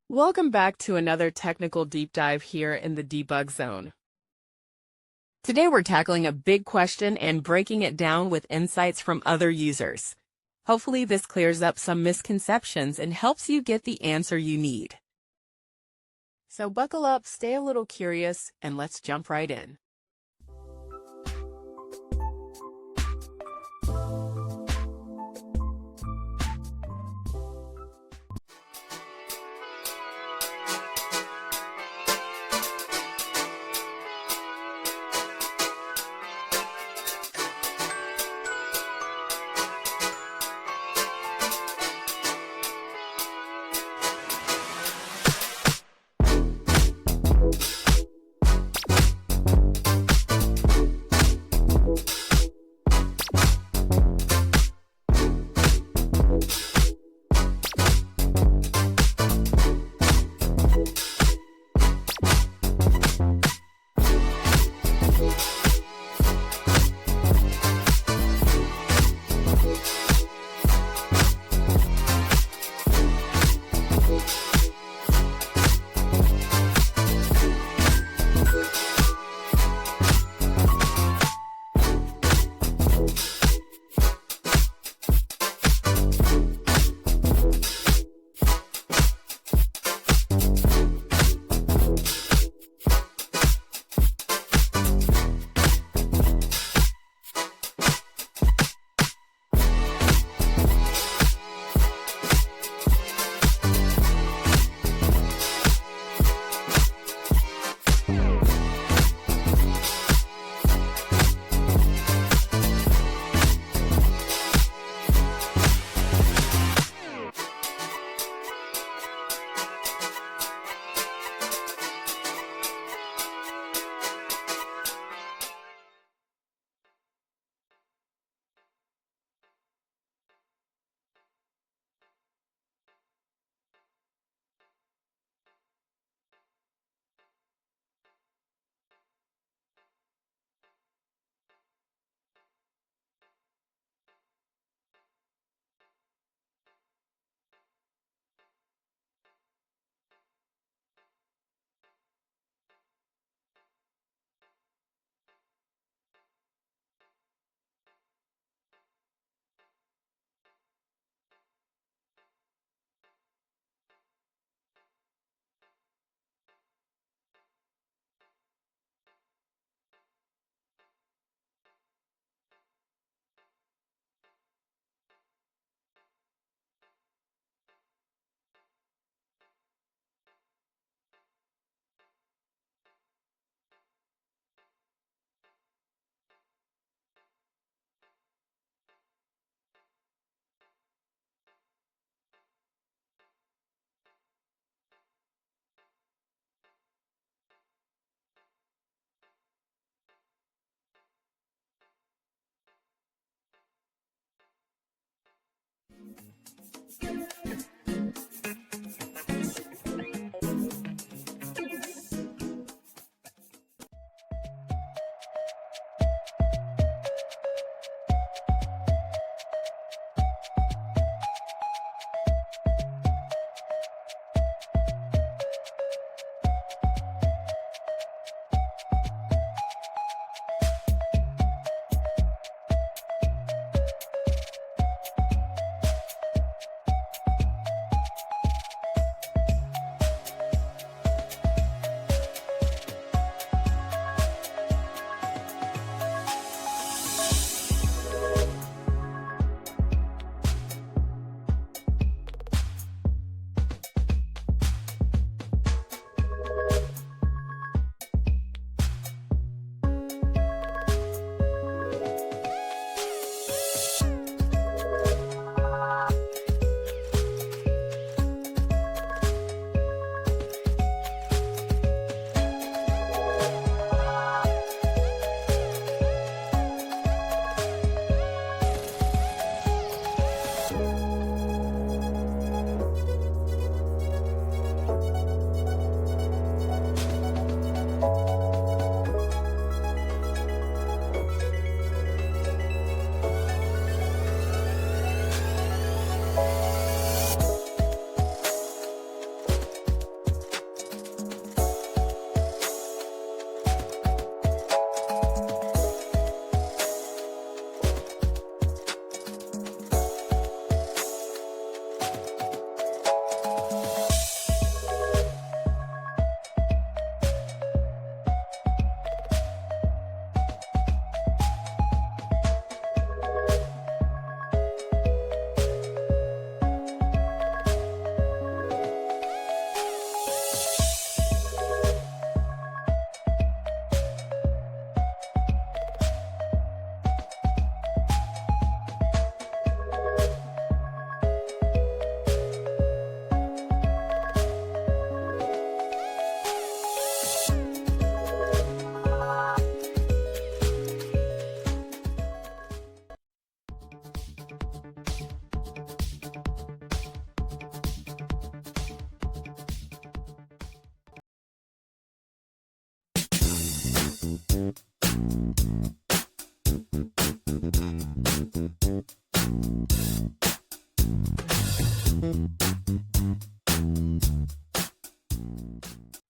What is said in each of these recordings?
Welcome back to another technical deep dive here in the debug zone. Today we're tackling a big question and breaking it down with insights from other users. Hopefully this clears up some misconceptions and helps you get the answer you need. So buckle up, stay a little curious, and let's jump right in.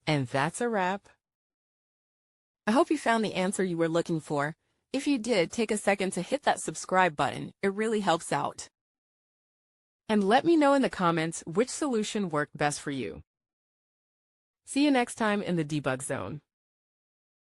And that's a wrap. I hope you found the answer you were looking for. If you did, take a second to hit that subscribe button. It really helps out. And let me know in the comments which solution worked best for you. See you next time in the debug zone.